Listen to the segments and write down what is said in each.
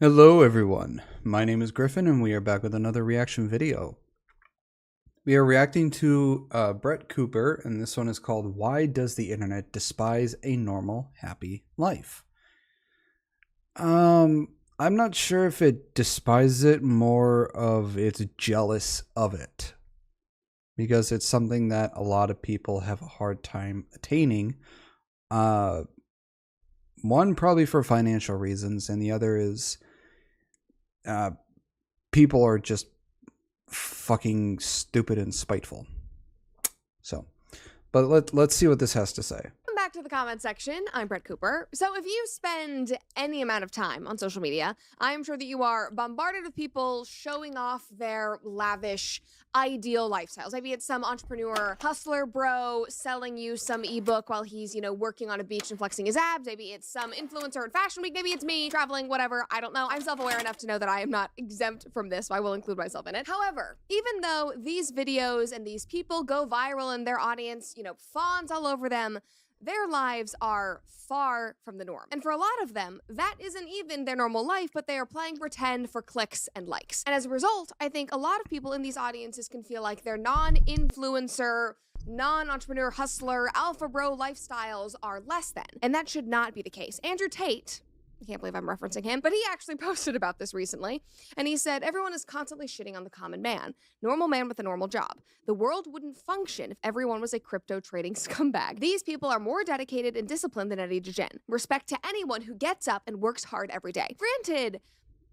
Hello everyone, my name is Griffin and we are back with another reaction video. We are reacting to Brett Cooper, and this one is called Why Does the Internet Despise a Normal Happy Life? I'm not sure if it despises it, more of it's jealous of it. Because it's something that a lot of people have a hard time attaining. One, probably for financial reasons, and the other is people are just fucking stupid and spiteful. So, but let's see what this has to say. Welcome back to the comment section. I'm Brett Cooper. So if you spend any amount of time on social media, I'm sure that you are bombarded with people showing off their lavish, ideal lifestyles. Maybe it's some entrepreneur hustler bro selling you some ebook while he's, working on a beach and flexing his abs. Maybe it's some influencer at Fashion Week. Maybe it's me traveling, whatever. I don't know. I'm self-aware enough to know that I am not exempt from this, so I will include myself in it. However, even though these videos and these people go viral and their audience, fawns all over them, their lives are far from the norm. And for a lot of them, that isn't even their normal life, but they are playing pretend for clicks and likes. And as a result, I think a lot of people in these audiences can feel like their non-influencer, non-entrepreneur, hustler, alpha bro lifestyles are less than. And that should not be the case. Andrew Tate, I can't believe I'm referencing him, but he actually posted about this recently, and he said, everyone is constantly shitting on the common man, normal man with a normal job. The world wouldn't function if everyone was a crypto trading scumbag. These people are more dedicated and disciplined than Eddie DeGen. Respect to anyone who gets up and works hard every day. Granted,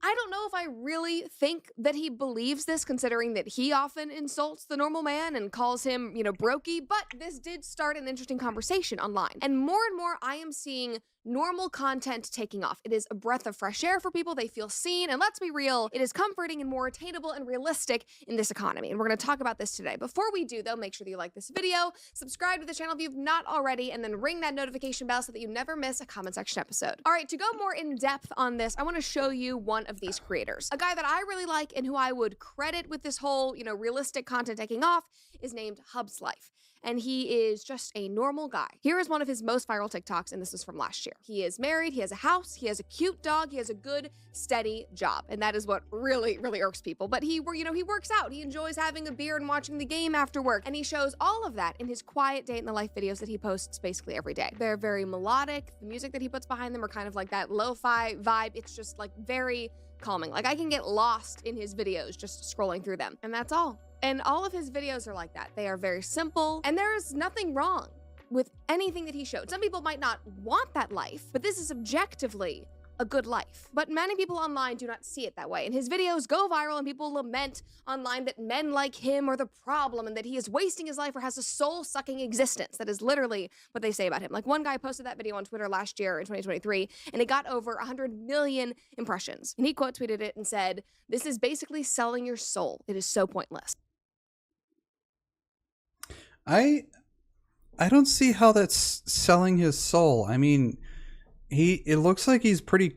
I don't know if I really think that he believes this, considering that he often insults the normal man and calls him, brokey, but this did start an interesting conversation online. And more I am seeing normal content taking off. It is a breath of fresh air for people. They feel seen, and let's be real, it is comforting and more attainable and realistic in this economy. And we're going to talk about this today. Before we do, though, make sure that you like this video, subscribe to the channel if you've not already, and then ring that notification bell so that you never miss a comment section episode. All right, to go more in depth on this, I want to show you one of these creators. A guy that I really like and who I would credit with this whole, realistic content taking off is named Hub's Life. And he is just a normal guy. Here is one of his most viral TikToks, and this is from last year. He is married, he has a house, he has a cute dog, he has a good, steady job. And that is what really, really irks people. But he works out, he enjoys having a beer and watching the game after work. And he shows all of that in his quiet day in the life videos that he posts basically every day. They're very melodic. The music that he puts behind them are kind of like that lo-fi vibe. It's just like very calming. Like I can get lost in his videos just scrolling through them. And that's all. And all of his videos are like that. They are very simple, and there's nothing wrong with anything that he showed. Some people might not want that life, but this is objectively a good life. But many people online do not see it that way, and his videos go viral, and people lament online that men like him are the problem, and that he is wasting his life or has a soul-sucking existence. That is literally what they say about him. Like one guy posted that video on Twitter last year in 2023, and it got over 100 million impressions. And he quote tweeted it and said, "This is basically selling your soul. It is so pointless." I don't see how that's selling his soul. I mean, it looks like he's pretty,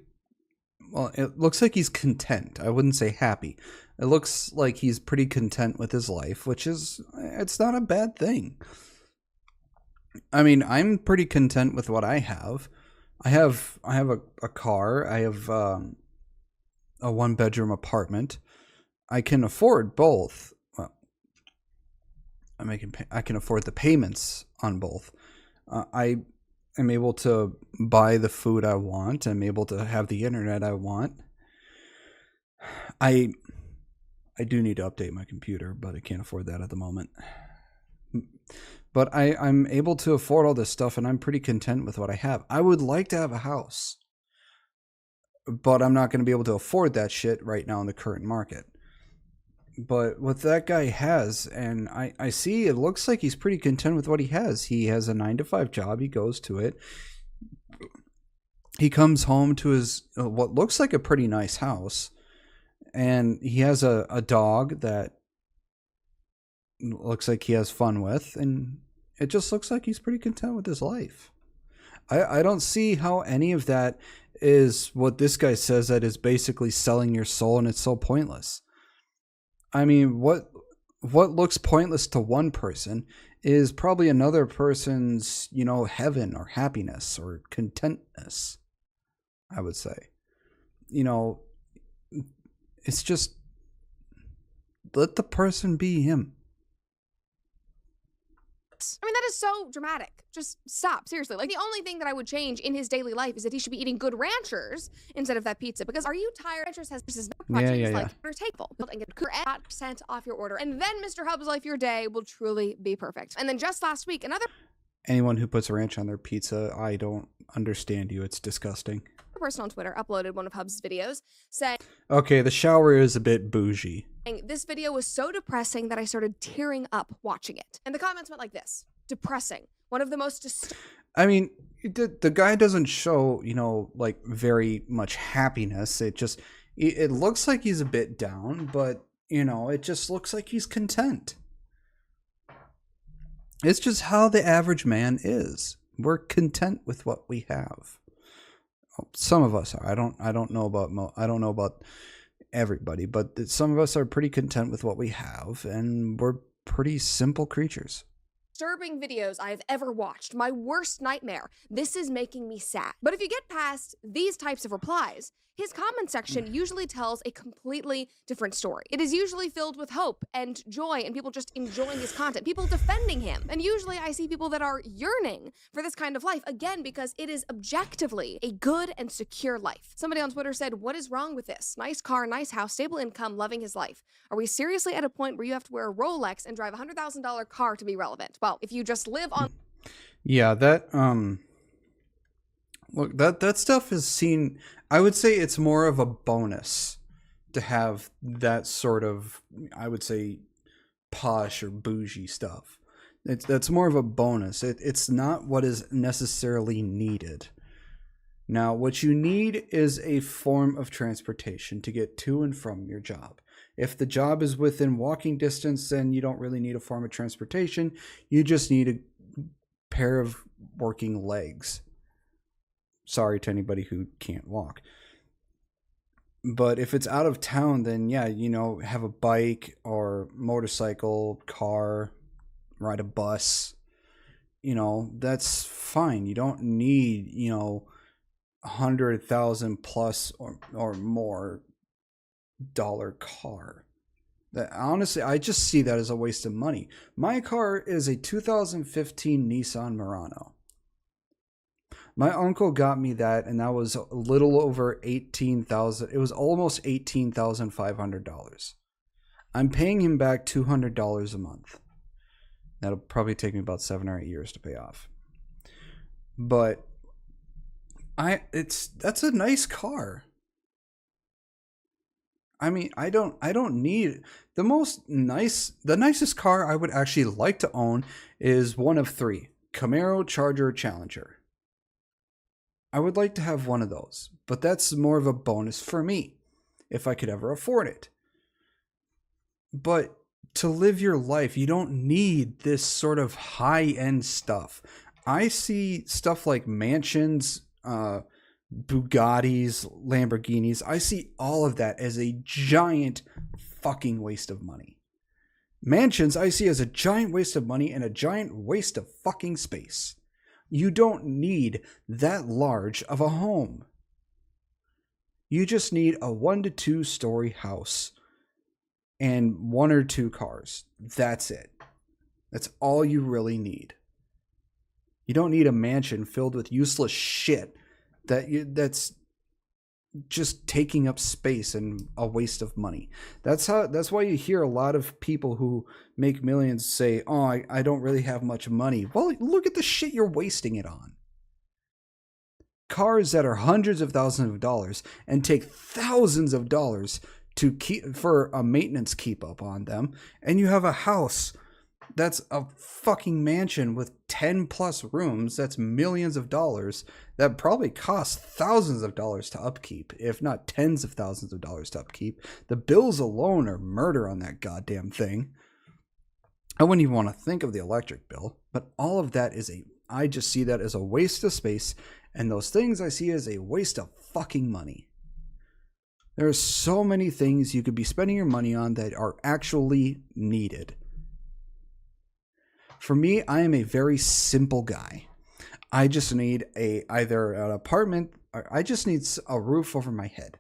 well, it looks like he's content. I wouldn't say happy. It looks like he's pretty content with his life, which is, it's not a bad thing. I mean, I'm pretty content with what I have. I have a car. I have a 1-bedroom apartment. I can afford both. I can afford the payments on both. I am able to buy the food I want. I'm able to have the internet I want. I do need to update my computer, but I can't afford that at the moment. But I'm able to afford all this stuff, and I'm pretty content with what I have. I would like to have a house, but I'm not going to be able to afford that shit right now in the current market. But what that guy has, and I see, it looks like he's pretty content with what he has. He has a 9-to-5 job. He goes to it. He comes home to his, what looks like a pretty nice house. And he has a dog that looks like he has fun with. And it just looks like he's pretty content with his life. I don't see how any of that is what this guy says that is basically selling your soul, and it's so pointless. I mean, what looks pointless to one person is probably another person's, heaven or happiness or contentness, I would say. it's just let the person be him. I mean, that is so dramatic. Just stop. Seriously. Like, the only thing that I would change in his daily life is that he should be eating Good Ranchers instead of that pizza. Because are you tired? Ranchers has no Yeah. like takeable. And get 8% off your order. And then Mr. Hub's life, your day will truly be perfect. And then just last week, another Anyone who puts ranch on their pizza, I don't understand you. It's disgusting. person on Twitter uploaded one of Hub's videos saying, Okay, the shower is a bit bougie. this video was so depressing that I started tearing up watching it. And the comments went like this. Depressing. One of the most I mean, the guy doesn't show, like very much happiness. It looks like he's a bit down, but, it just looks like he's content. It's just how the average man is. We're content with what we have. Some of us are. I don't know about everybody, but some of us are pretty content with what we have, and we're pretty simple creatures. disturbing videos I've ever watched. My worst nightmare. This is making me sad. But if you get past these types of replies, his comment section usually tells a completely different story. It is usually filled with hope and joy and people just enjoying his content, people defending him. And usually I see people that are yearning for this kind of life, again, because it is objectively a good and secure life. Somebody on Twitter said, what is wrong with this? Nice car, nice house, stable income, loving his life. Are we seriously at a point where you have to wear a Rolex and drive a $100,000 car to be relevant? Well, if you just live on... Yeah, look, that stuff is seen. I would say it's more of a bonus to have that sort of, I would say, posh or bougie stuff. That's more of a bonus. It's not what is necessarily needed. Now, what you need is a form of transportation to get to and from your job. If the job is within walking distance, then you don't really need a form of transportation. You just need a pair of working legs. Sorry to anybody who can't walk. But if it's out of town, then yeah, have a bike or motorcycle, car, ride a bus. That's fine. You don't need, 100,000 plus or more dollar car. That honestly, I just see that as a waste of money. My car is a 2015 Nissan Murano. My uncle got me that, and that was a little over $18,000. It was almost $18,500. I'm paying him back $200 a month. That'll probably take me about 7 or 8 years to pay off. But that's a nice car. I mean, I don't need the nicest car I would actually like to own is one of three: Camaro, Charger, Challenger. I would like to have one of those, but that's more of a bonus for me if I could ever afford it. But to live your life, you don't need this sort of high-end stuff. I see stuff like mansions, Bugattis, Lamborghinis. I see all of that as a giant fucking waste of money. Mansions I see as a giant waste of money and a giant waste of fucking space. You don't need that large of a home. You just need a 1 to 2 story house and 1 or 2 cars. That's it. That's all you really need. You don't need a mansion filled with useless shit that's just taking up space and a waste of money. That's why you hear a lot of people who make millions say, "Oh, I don't really have much money." Well, look at the shit you're wasting it on. Cars that are hundreds of thousands of dollars and take thousands of dollars to keep for a maintenance keep up on them, and you have a house that's a fucking mansion with 10 plus rooms. That's millions of dollars that probably costs thousands of dollars to upkeep, if not tens of thousands of dollars to upkeep. The bills alone are murder on that goddamn thing. I wouldn't even want to think of the electric bill, but all of that I just see that as a waste of space, and those things I see as a waste of fucking money. There are so many things you could be spending your money on that are actually needed. For me, I am a very simple guy. I just need either an apartment, or I just need a roof over my head.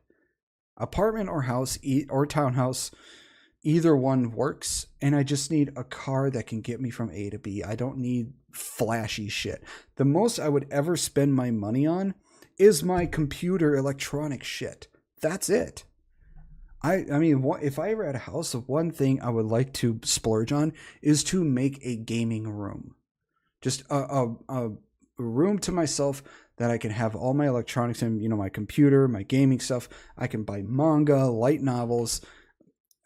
Apartment or house or townhouse, either one works. And I just need a car that can get me from A to B. I don't need flashy shit. The most I would ever spend my money on is my computer electronic shit. That's it. I mean, if I ever had a house, the one thing I would like to splurge on is to make a gaming room. Just a room to myself that I can have all my electronics in, you know, my computer, my gaming stuff. I can buy manga, light novels,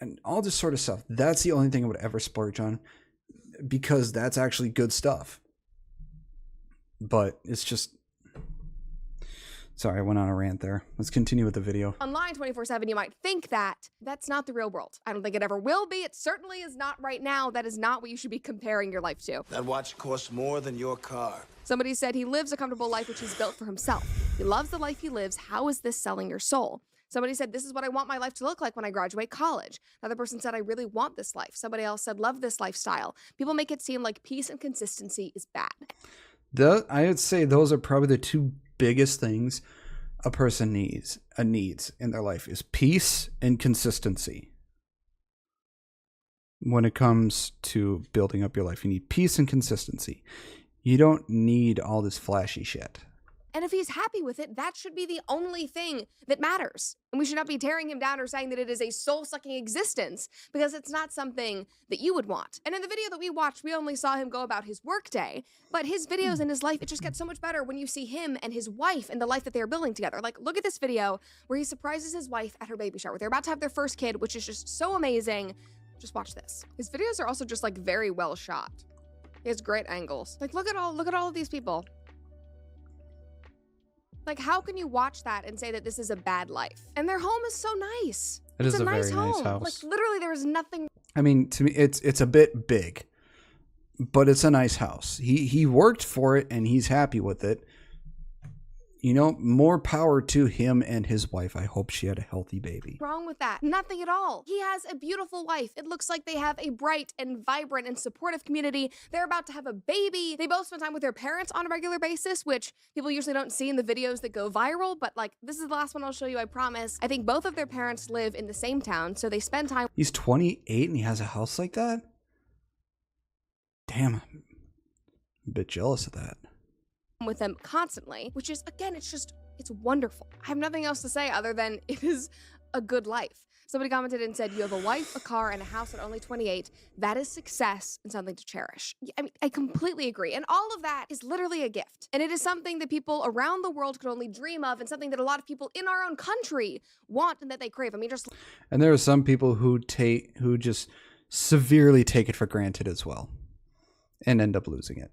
and all this sort of stuff. That's the only thing I would ever splurge on, because that's actually good stuff. But it's just... Sorry, I went on a rant there. Let's continue with the video. Online 24/7, you might think that. That's not the real world. I don't think it ever will be. It certainly is not right now. That is not what you should be comparing your life to. That watch costs more than your car. Somebody said he lives a comfortable life which he's built for himself. He loves the life he lives. How is this selling your soul? Somebody said, this is what I want my life to look like when I graduate college. Another person said, I really want this life. Somebody else said, love this lifestyle. People make it seem like peace and consistency is bad. I would say those are probably the two biggest things a person needs in their life, is peace and consistency. When it comes to building up your life, you need peace and consistency. You don't need all this flashy shit. And if he's happy with it, that should be the only thing that matters. And we should not be tearing him down or saying that it is a soul-sucking existence, because it's not something that you would want. And in the video that we watched, we only saw him go about his workday, but his videos and his life, it just gets so much better when you see him and his wife and the life that they're building together. Like, look at this video where he surprises his wife at her baby shower. They're about to have their first kid, which is just so amazing. Just watch this. His videos are also just like very well shot. He has great angles. Like, look at all of these people. Like, how can you watch that and say that this is a bad life? And their home is so nice. It's a very nice house. Like, literally, there is nothing. I mean, to me, it's a bit big, but it's a nice house. He worked for it and he's happy with it. You know, more power to him and his wife. I hope she had a healthy baby. Wrong with that? Nothing at all. He has a beautiful wife. It looks like they have a bright and vibrant and supportive community. They're about to have a baby. They both spend time with their parents on a regular basis, which people usually don't see in the videos that go viral, but like, this is the last one I'll show you, I promise. I think both of their parents live in the same town, so they spend time. He's 28 and he has a house like that? Damn, I'm a bit jealous of that. With them constantly, which is, again, it's wonderful. I have nothing else to say other than it is a good life. Somebody commented and said, you have a wife, a car, and a house at only 28. That is success and something to cherish. I mean, I completely agree. And all of that is literally a gift. And it is something that people around the world could only dream of, and something that a lot of people in our own country want and that they crave. I mean, just... And there are some people who just severely take it for granted as well and end up losing it.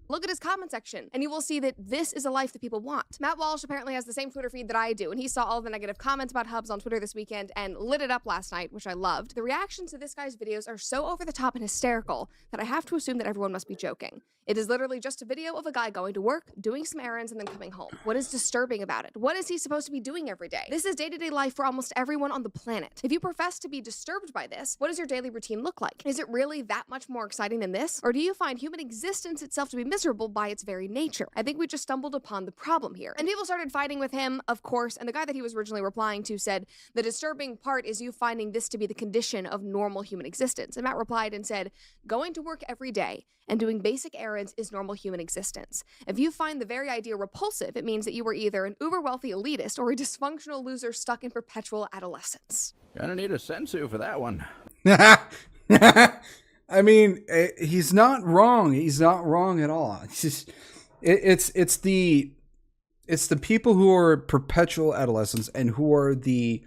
Look at his comment section, and you will see that this is a life that people want. Matt Walsh apparently has the same Twitter feed that I do, and he saw all the negative comments about Hubs on Twitter this weekend and lit it up last night, which I loved. The reactions to this guy's videos are so over the top and hysterical that I have to assume that everyone must be joking. It is literally just a video of a guy going to work, doing some errands, and then coming home. What is disturbing about it? What is he supposed to be doing every day? This is day-to-day life for almost everyone on the planet. If you profess to be disturbed by this, what does your daily routine look like? Is it really that much more exciting than this? Or do you find human existence itself to be miserable by its very nature? I think we just stumbled upon the problem here. And people started fighting with him, of course, and the guy that he was originally replying to said, the disturbing part is you finding this to be the condition of normal human existence. And Matt replied and said, going to work every day and doing basic errands is normal human existence. If you find the very idea repulsive, it means that you were either an uber-wealthy elitist or a dysfunctional loser stuck in perpetual adolescence. Gonna need a sensu for that one. I mean, he's not wrong. He's not wrong at all. It's just, it's the people who are perpetual adolescents and who are the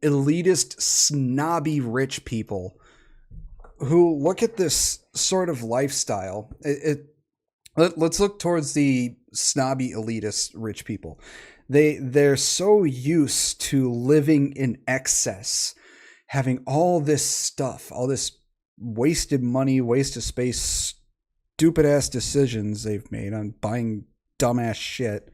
elitist, snobby, rich people who look at this sort of lifestyle. Let's look towards the snobby, elitist, rich people. They're so used to living in excess, having all this stuff, all this wasted money, waste of space, stupid ass decisions they've made on buying dumbass shit.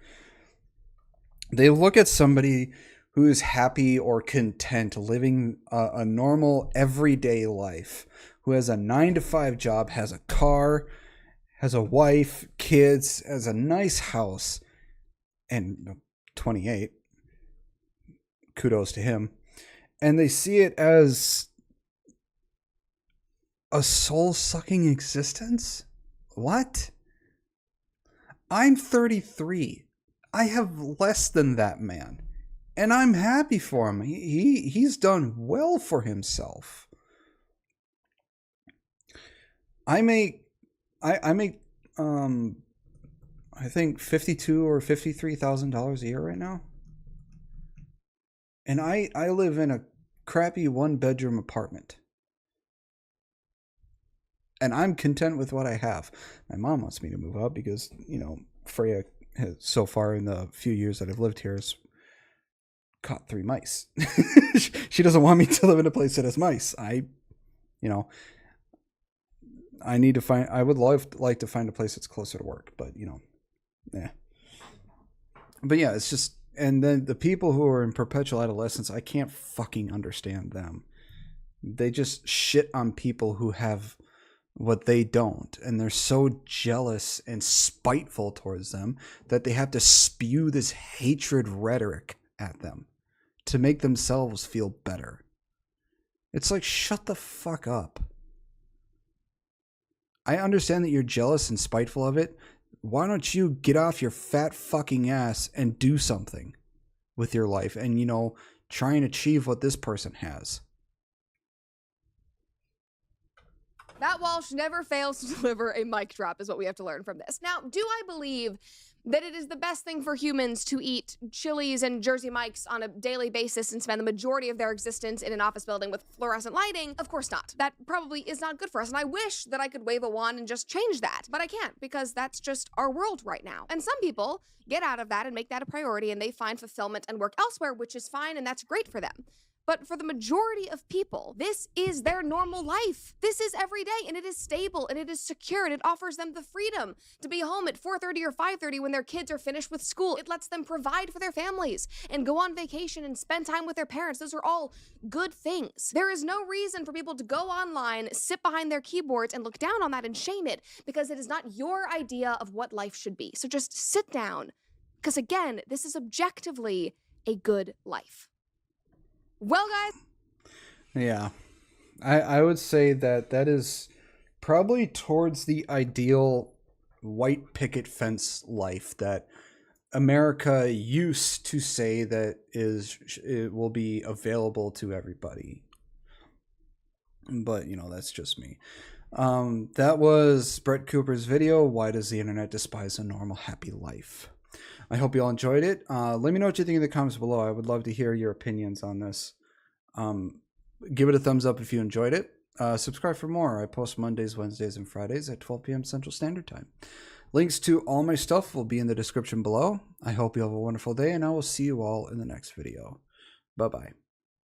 They look at somebody who is happy or content living a normal everyday life, who has a 9-to-5 job, has a car, has a wife, kids, has a nice house, and 28. kudos to him. And they see it as a soul-sucking existence? What? I'm 33. I have less than that man. And I'm happy for him. He's done well for himself. I make I think $52,000 or $53,000 a year right now. And I live in a crappy 1-bedroom apartment. And I'm content with what I have. My mom wants me to move up because, you know, Freya has, so far in the few years that I've lived here, has caught 3 mice. She doesn't want me to live in a place that has mice. I would like to find a place that's closer to work, but, you know, yeah. But yeah, it's just, and then the people who are in perpetual adolescence, I can't fucking understand them. They just shit on people who have what they don't, and they're so jealous and spiteful towards them that they have to spew this hatred rhetoric at them to make themselves feel better. It's like, shut the fuck up. I understand that you're jealous and spiteful of it. Why don't you get off your fat fucking ass and do something with your life and, you know, try and achieve what this person has? That Walsh never fails to deliver a mic drop is what we have to learn from this. Now, do I believe that it is the best thing for humans to eat Chili's and Jersey Mike's on a daily basis and spend the majority of their existence in an office building with fluorescent lighting? Of course not. That probably is not good for us, and I wish that I could wave a wand and just change that, but I can't, because that's just our world right now. And some people get out of that and make that a priority, and they find fulfillment and work elsewhere, which is fine, and that's great for them. But for the majority of people, this is their normal life. This is every day, and it is stable, and it is secure, and it offers them the freedom to be home at 4:30 or 5:30 when their kids are finished with school. It lets them provide for their families and go on vacation and spend time with their parents. Those are all good things. There is no reason for people to go online, sit behind their keyboards, and look down on that and shame it, because it is not your idea of what life should be. So just sit down, because again, this is objectively a good life. Well, guys. Yeah. I would say that is probably towards the ideal white picket fence life that America used to say that it will be available to everybody. But, you know, that's just me. That was Brett Cooper's video, Why Does the Internet Despise a Normal Happy Life? I hope you all enjoyed it. Let me know what you think in the comments below. I would love to hear your opinions on this. Give it a thumbs up if you enjoyed it. Subscribe for more. I post Mondays, Wednesdays, and Fridays at 12 p.m. Central Standard Time. Links to all my stuff will be in the description below. I hope you have a wonderful day, and I will see you all in the next video. Bye-bye.